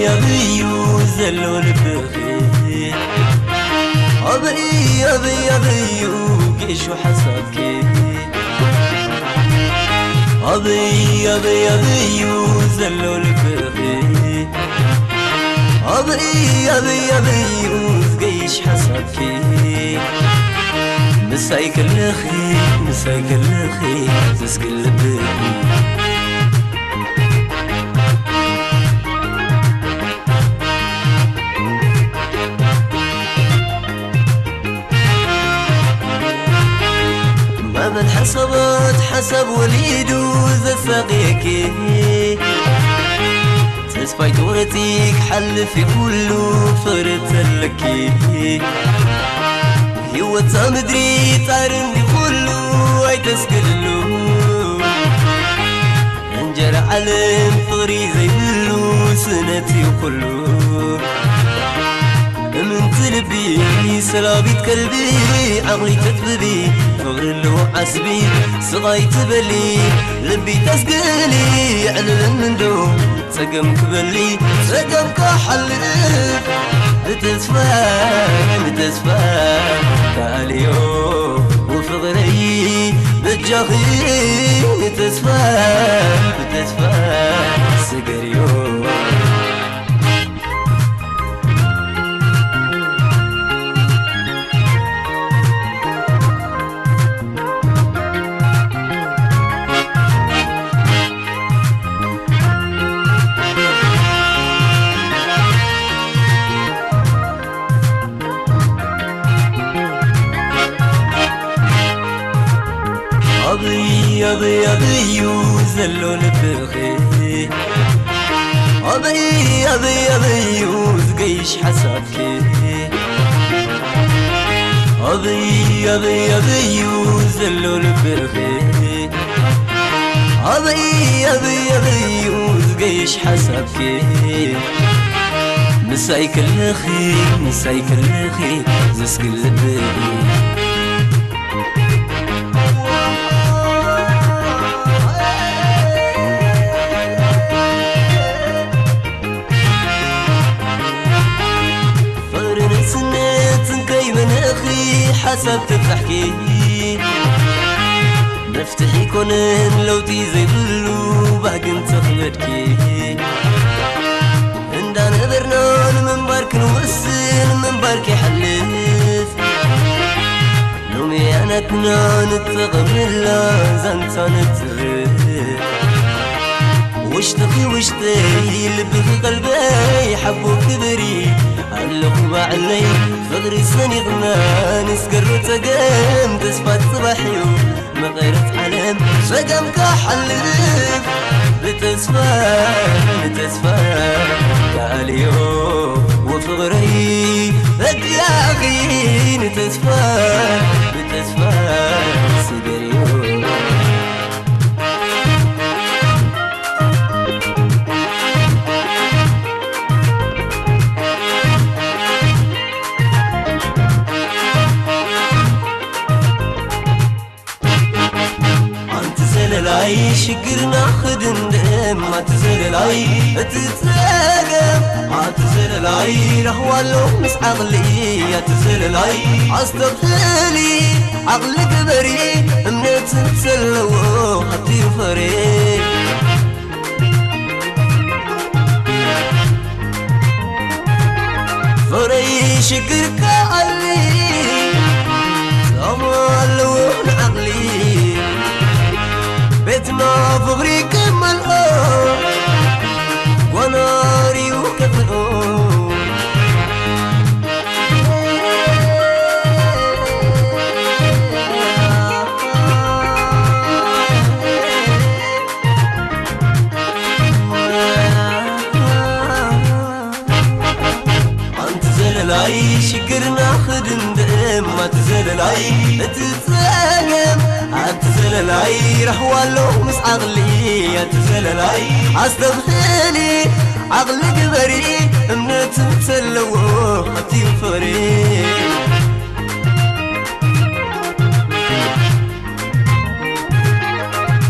أبي وزلوا البخير أبي وقيش وحسابك أبي وزلوا البخير أبي وقيش حسابك مسايك الخير تسكن البخير من حسبت حسب وليد وزفقيك تسفايت ورتيك حل في كله فرت لك هو مدري تعرن كله اي تسكله انجر علم فغري زي بلو سنتي كله من تلبي سلابيت قلبي عقلي تتببي فغر له عسبي صغاي تبلي لبي تسقلي علل من دو سقم كبلي سقم كحلف بتسفى تعاليو وفغري بتجاخي بتسفى سقريو أبي وزلوا البخير أبي وزقيش حسابك أبي وزلوا البخير أبي وزقيش حسابك مسايك الخير زسك البخير حسب تضحكي نفتحي كونن لو تيزي بلو باقن تخمدكي عندنا برنان من بارك نوصل من بارك يحلف نومي أنا كنا نتغم الله زنتا نتغف واشتقي لبي في قلبي حبو كبري علقوا علي فغري سني غنان اسكر تقام تسفات صباحيو ما غيرت علم سقم كحلف بتسفى تعاليو وفغري ادياغي بتسفى سيجريو لاي شقرنا خدندم ما تزل لاي تتساقم ما تزل لاي رهوالو مس عقلي يا تزل لاي عصتبتلي عقلك بري امنت تسلو حتي فريق فري شقرك علي سامالو عقلي بيتنا فغري كمل وناري وكفئو انت زللاي شقرنا خدن تتسلم أتزللاي رح والله مس عقلي أتزللاي أستغفرني عقلي قبري أمنت تسلوه أتي فريق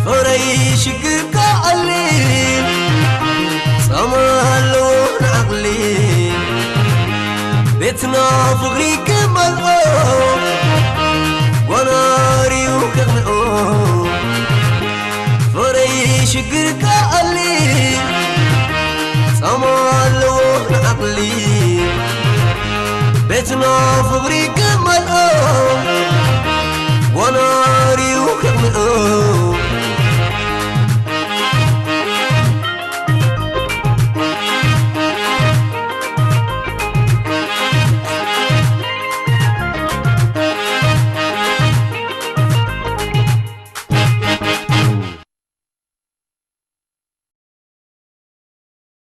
فري شقك علي سمالون عقلي بيتنا فغري كمالو وناري وكغنقو فري شقك علي سمالون عقلي بيتنا فغري